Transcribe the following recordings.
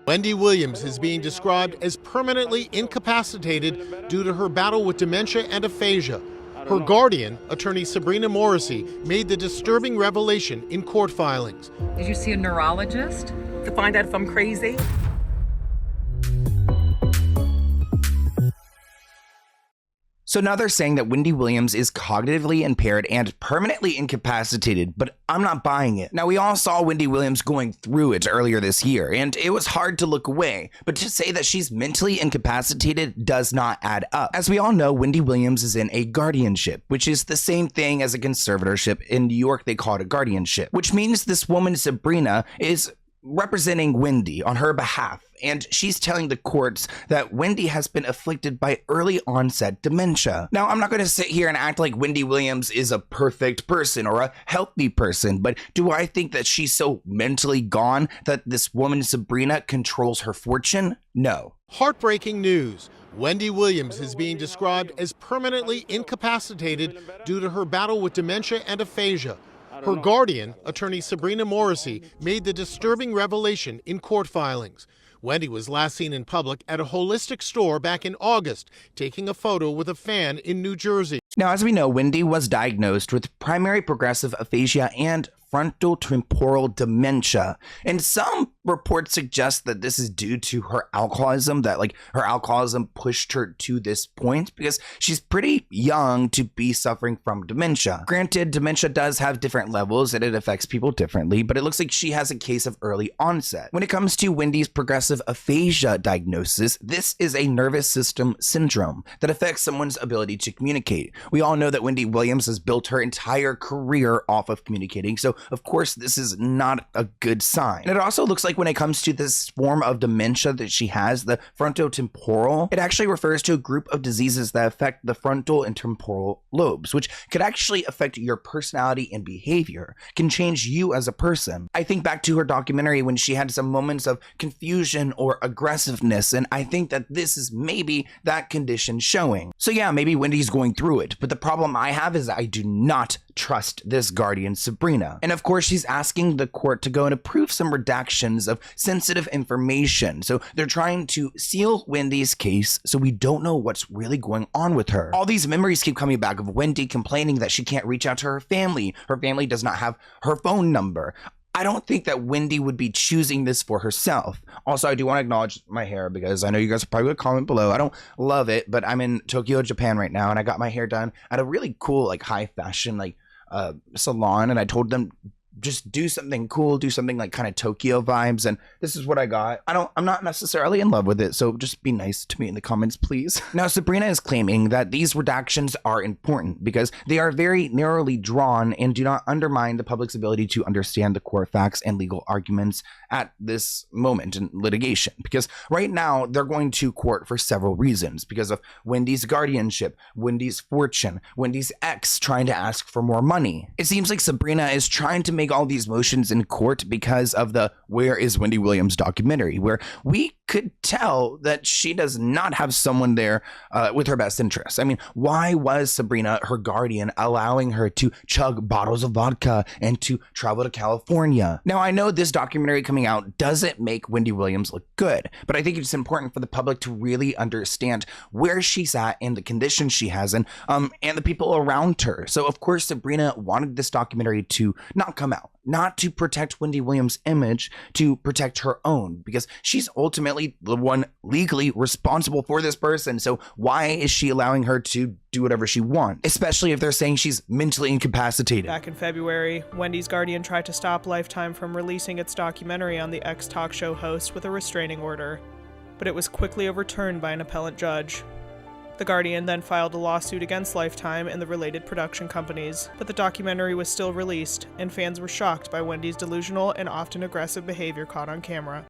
Wendy Williams is being described as permanently incapacitated due to her battle with dementia and aphasia. Her guardian, attorney Sabrina Morrissey, made the disturbing revelation in court filings. Did you see a neurologist to find out if I'm crazy? So now they're saying that Wendy Williams is cognitively impaired and permanently incapacitated, but I'm not buying it. Now, we all saw Wendy Williams going through it earlier this year, and it was hard to look away, but to say that she's mentally incapacitated does not add up. As we all know, Wendy Williams is in a guardianship, which is the same thing as a conservatorship. In New York, they call it a guardianship, which means this woman, Sabrina, is representing Wendy on her behalf, and she's telling the courts that Wendy has been afflicted by early onset dementia. Now, I'm not going to sit here and act like Wendy Williams is a perfect person or a healthy person, but do I think that she's so mentally gone that this woman, Sabrina, controls her fortune? No. Heartbreaking news. Wendy Williams is being described as permanently incapacitated due to her battle with dementia and aphasia. Her guardian, attorney Sabrina Morrissey, made the disturbing revelation in court filings. Wendy was last seen in public at a holistic store back in August, taking a photo with a fan in New Jersey. Now, as we know, Wendy was diagnosed with primary progressive aphasia and frontotemporal dementia. And some reports suggest that this is due to her alcoholism, that like her alcoholism pushed her to this point because she's pretty young to be suffering from dementia. Granted, dementia does have different levels and it affects people differently, but it looks like she has a case of early onset. When it comes to Wendy's progressive aphasia diagnosis, this is a nervous system syndrome that affects someone's ability to communicate. We all know that Wendy Williams has built her entire career off of communicating, so of course this is not a good sign. And it also looks like when it comes to this form of dementia that she has, the frontotemporal, it actually refers to a group of diseases that affect the frontal and temporal lobes, which could actually affect your personality and behavior, can change you as a person. I think back to her documentary when she had some moments of confusion or aggressiveness, and I think that this is maybe that condition showing. So yeah, maybe Wendy's going through it, but the problem I have is I do not trust this guardian, Sabrina. And of course, she's asking the court to go and approve some redactions of sensitive information. So they're trying to seal Wendy's case so we don't know what's really going on with her. All these memories keep coming back of Wendy complaining that she can't reach out to her family. Her family does not have her phone number. I don't think that Wendy would be choosing this for herself. Also, I do want to acknowledge my hair because I know you guys are probably going to comment below. I don't love it, but I'm in Tokyo, Japan right now, and I got my hair done at a really cool, like high fashion, like salon, and I told them just do something cool, do something like kind of Tokyo vibes, and this is what I got. I'm not necessarily in love with it, so just be nice to me in the comments, please. Now, Sabrina is claiming that these redactions are important because they are very narrowly drawn and do not undermine the public's ability to understand the core facts and legal arguments at this moment in litigation. Because right now, they're going to court for several reasons, because of Wendy's guardianship, Wendy's fortune, Wendy's ex trying to ask for more money. It seems like Sabrina is trying to make all these motions in court because of the Where is Wendy Williams documentary, where we could tell that she does not have someone there with her best interests. I mean, why was Sabrina, her guardian, allowing her to chug bottles of vodka and to travel to California? Now, I know this documentary coming out doesn't make Wendy Williams look good, but I think it's important for the public to really understand where she's at and the conditions she has and the people around her. So, of course, Sabrina wanted this documentary to not come out, not to protect Wendy Williams' image, to protect her own, because she's ultimately the one legally responsible for this person. So why is she allowing her to do whatever she wants, especially if they're saying she's mentally incapacitated? Back in February, Wendy's guardian tried to stop Lifetime from releasing its documentary on the ex-talk show host with a restraining order, but it was quickly overturned by an appellate judge. The Guardian then filed a lawsuit against Lifetime and the related production companies, but the documentary was still released, and fans were shocked by Wendy's delusional and often aggressive behavior caught on camera.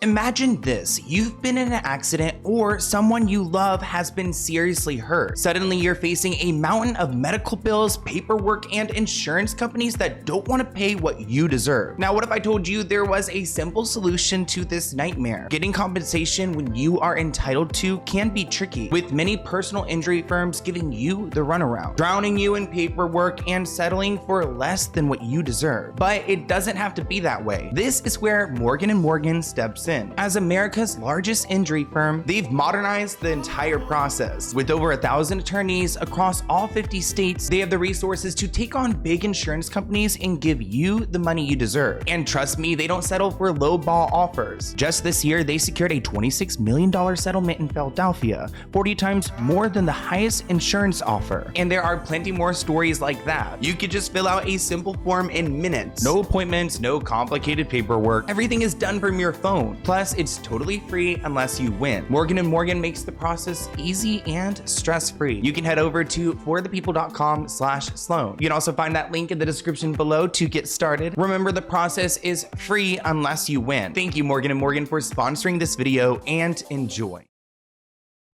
Imagine this, you've been in an accident or someone you love has been seriously hurt. Suddenly you're facing a mountain of medical bills, paperwork, and insurance companies that don't want to pay what you deserve. Now, what if I told you there was a simple solution to this nightmare? Getting compensation when you are entitled to can be tricky, with many personal injury firms giving you the runaround, drowning you in paperwork and settling for less than what you deserve. But it doesn't have to be that way. This is where Morgan & Morgan steps sin. As America's largest injury firm, they've modernized the entire process. With over 1,000 attorneys across all 50 states, they have the resources to take on big insurance companies and give you the money you deserve. And trust me, they don't settle for lowball offers. Just this year, they secured a $26 million settlement in Philadelphia, 40 times more than the highest insurance offer. And there are plenty more stories like that. You could just fill out a simple form in minutes. No appointments, no complicated paperwork. Everything is done from your phone. Plus, it's totally free unless you win. Morgan & Morgan makes the process easy and stress-free. You can head over to forthepeople.com/Sloan. You can also find that link in the description below to get started. Remember, the process is free unless you win. Thank you, Morgan & Morgan, for sponsoring this video, and enjoy.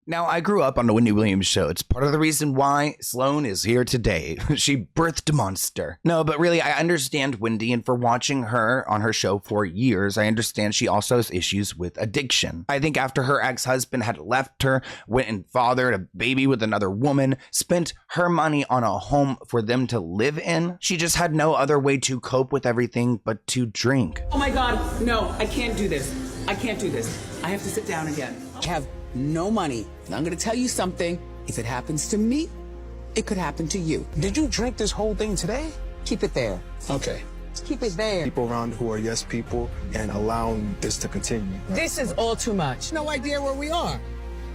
Now, I grew up on the Wendy Williams show. It's part of the reason why Sloan is here today. She birthed a monster. No, but really, I understand Wendy, and for watching her on her show for years, I understand she also has issues with addiction. I think after her ex-husband had left her, went and fathered a baby with another woman, spent her money on a home for them to live in, she just had no other way to cope with everything but to drink. Oh my God, no, I can't do this. I can't do this. I have to sit down again. I have no money. And I'm gonna tell you something. If it happens to me, it could happen to you. Did you drink this whole thing today? Keep it there. Okay. Just keep it there. People around who are yes people and allowing this to continue. This is all too much. No idea where we are.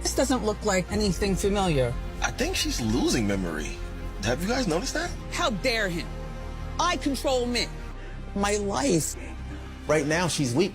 This doesn't look like anything familiar. I think she's losing memory. Have you guys noticed that? How dare him? I control men. My life. Right now, she's weak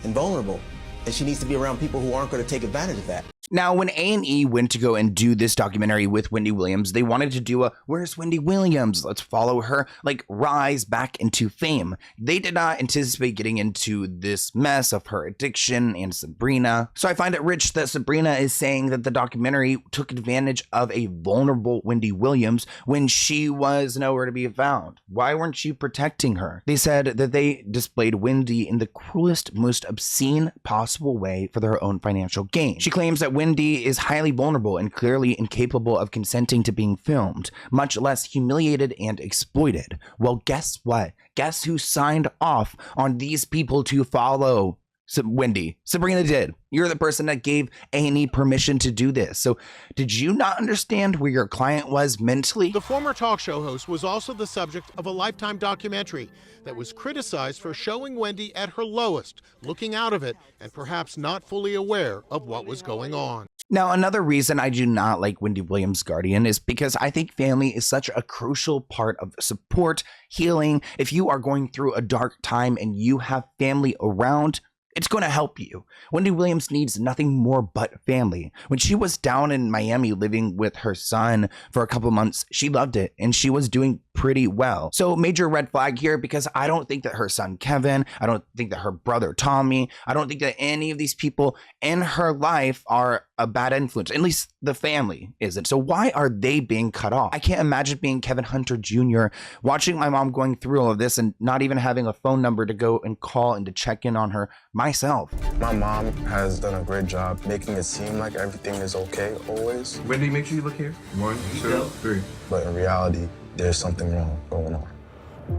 and vulnerable, and she needs to be around people who aren't going to take advantage of that. Now, when A&E went to go and do this documentary with Wendy Williams, they wanted to do a, where's Wendy Williams? Let's follow her, like, rise back into fame. They did not anticipate getting into this mess of her addiction and Sabrina. So I find it rich that Sabrina is saying that the documentary took advantage of a vulnerable Wendy Williams when she was nowhere to be found. Why weren't you protecting her? They said that they displayed Wendy in the cruelest, most obscene possible way for their own financial gain. She claims that Wendy is highly vulnerable and clearly incapable of consenting to being filmed, much less humiliated and exploited. Well, guess what? Guess who signed off on these people to follow Wendy? Sabrina did. You're the person that gave A&E permission to do this. So did you not understand where your client was mentally? The former talk show host was also the subject of a Lifetime documentary that was criticized for showing Wendy at her lowest, looking out of it, and perhaps not fully aware of what was going on. Now, another reason I do not like Wendy Williams' Guardian is because I think family is such a crucial part of support, healing. If you are going through a dark time and you have family around, it's going to help you. Wendy Williams needs nothing more but family. When she was down in Miami living with her son for a couple months, she loved it and she was doing pretty well. So major red flag here, because I don't think that her son Kevin, I don't think that her brother Tommy, I don't think that any of these people in her life are a bad influence. At least the family isn't. So why are they being cut off? I can't imagine being Kevin Hunter Jr., watching my mom going through all of this and not even having a phone number to go and call and to check in on her myself. My mom has done a great job making it seem like everything is okay always. Wendy, make sure you look here. 1, 2, 3. But in reality, there's something wrong going on.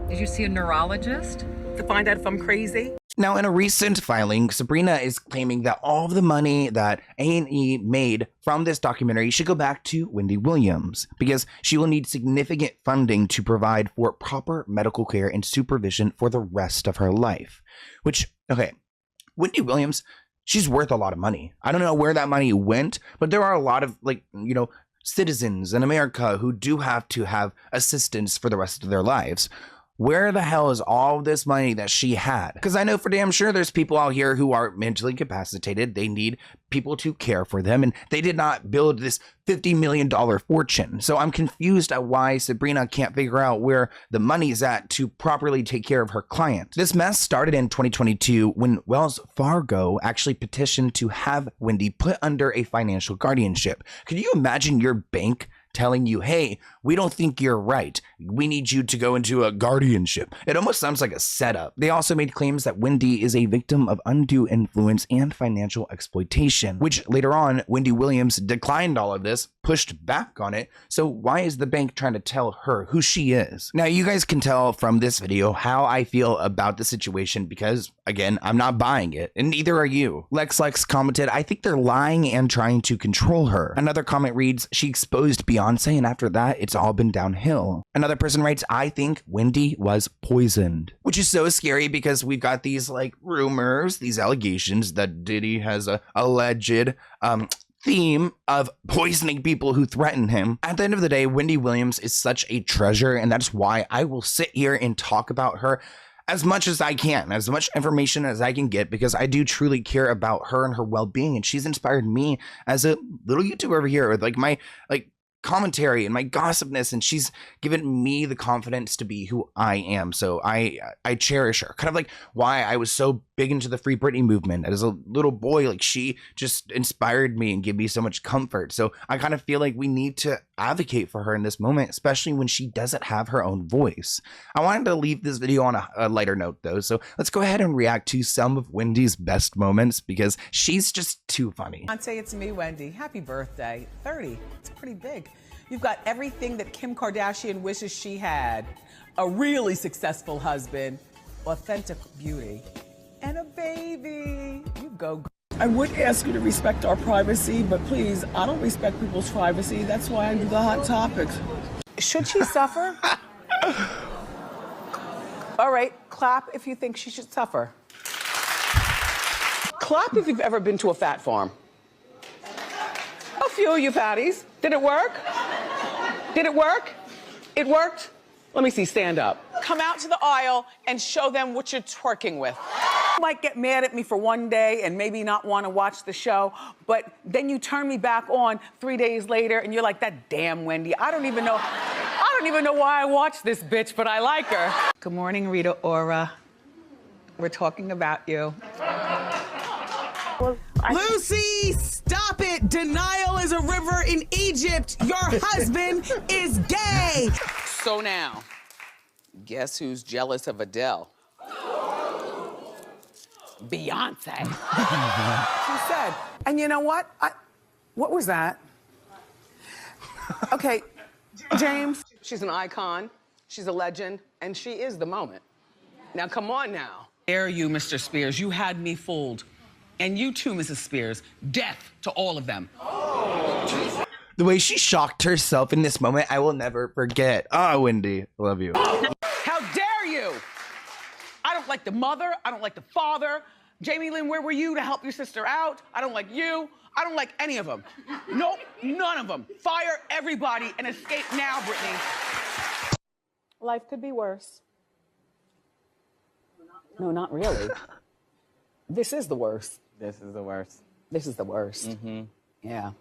Did you see a neurologist to find out if I'm crazy? Now, in a recent filing, Sabrina is claiming that all of the money that A&E made from this documentary should go back to Wendy Williams because she will need significant funding to provide for proper medical care and supervision for the rest of her life. Which, okay, Wendy Williams, she's worth a lot of money. I don't know where that money went, but there are a lot of, like, you know, citizens in America who do have to have assistance for the rest of their lives. Where the hell is all this money that she had? Because I know for damn sure there's people out here who are mentally incapacitated. They need people to care for them, and they did not build this $50 million fortune. So I'm confused at why Sabrina can't figure out where the money is at to properly take care of her client. This mess started in 2022 when Wells Fargo actually petitioned to have Wendy put under a financial guardianship. Could you imagine your bank telling you, hey, we don't think you're right. We need you to go into a guardianship. It almost sounds like a setup. They also made claims that Wendy is a victim of undue influence and financial exploitation, which later on, Wendy Williams declined all of this pushed back on it. So why is the bank trying to tell her who she is? Now, you guys can tell from this video how I feel about the situation because, again, I'm not buying it, and neither are you. Lex commented, I think they're lying and trying to control her. Another comment reads, she exposed Beyonce, and after that, it's all been downhill. Another person writes, I think Wendy was poisoned, which is so scary because we've got these like rumors, these allegations that Diddy has a alleged theme of poisoning people who threaten him. At the end of the day, Wendy Williams is such a treasure, and that's why I will sit here and talk about her as much as I can, as much information as I can get, because I do truly care about her and her well-being, and she's inspired me as a little YouTuber over here with like my commentary and my gossipness, and she's given me the confidence to be who I am. So I cherish her. Kind of like why I was so big into the Free Britney movement as a little boy. Like, she just inspired me and gave me so much comfort. So I kind of feel like we need to advocate for her in this moment, especially when she doesn't have her own voice. I wanted to leave this video on a lighter note though, so let's go ahead and react to some of Wendy's best moments because she's just too funny. Say it's me, Wendy. Happy birthday. 30. It's pretty big. You've got everything that Kim Kardashian wishes she had. A really successful husband, authentic beauty, and a baby. You go. I would ask you to respect our privacy, but please, I don't respect people's privacy. That's why I do the hot topics. Should she suffer? All right, clap if you think she should suffer. Clap if you've ever been to a fat farm. A few of you fatties. Did it work? Did it work? It worked? Let me see, stand up. Come out to the aisle and show them what you're twerking with. You might get mad at me for one day and maybe not want to watch the show, but then you turn me back on 3 days later and you're like, that damn Wendy, I don't even know why I watch this bitch, but I like her. Good morning, Rita Ora. We're talking about you. Lucy, stop it! Denial is a river in Egypt. Your husband is gay. So now, guess who's jealous of Adele? Beyonce. She said, and you know what? What was that? Okay, James, she's an icon, she's a legend, and she is the moment. Now, come on now. Dare you, Mr. Spears, you had me fooled. And you too, Mrs. Spears. Death to all of them. The way she shocked herself in this moment, I will never forget. Wendy, love you. How dare you? I don't like the mother. I don't like the father. Jamie Lynn, where were you to help your sister out? I don't like you. I don't like any of them. Nope, none of them. Fire everybody and escape now, Brittany. Life could be worse. No, not really. This is the worst. This is the worst. This is the worst. Mm-hmm. Yeah.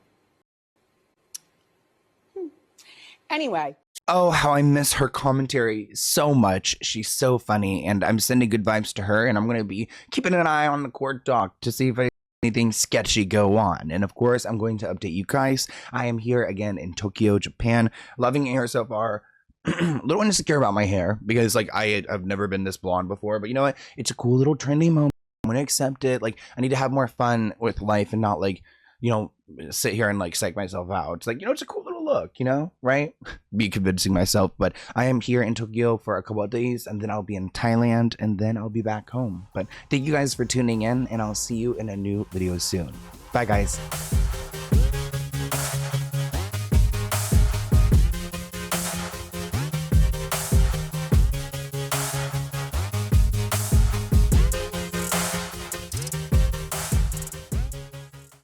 Anyway. Oh, how I miss her commentary so much. She's so funny, and I'm sending good vibes to her, and I'm going to be keeping an eye on the court doc to see if anything sketchy go on. And of course, I'm going to update you guys. I am here again in Tokyo, Japan. Loving it here so far. A little insecure about my hair because like I've never been this blonde before, but you know what? It's a cool little trendy moment. I'm gonna accept it. Like, I need to have more fun with life and not like, you know, sit here and like psych myself out. It's like, you know, it's a cool little look, you know, right? Be convincing myself. But I am here in Tokyo for a couple of days, and then I'll be in Thailand, and then I'll be back home. But thank you guys for tuning in, and I'll see you in a new video soon. Bye guys.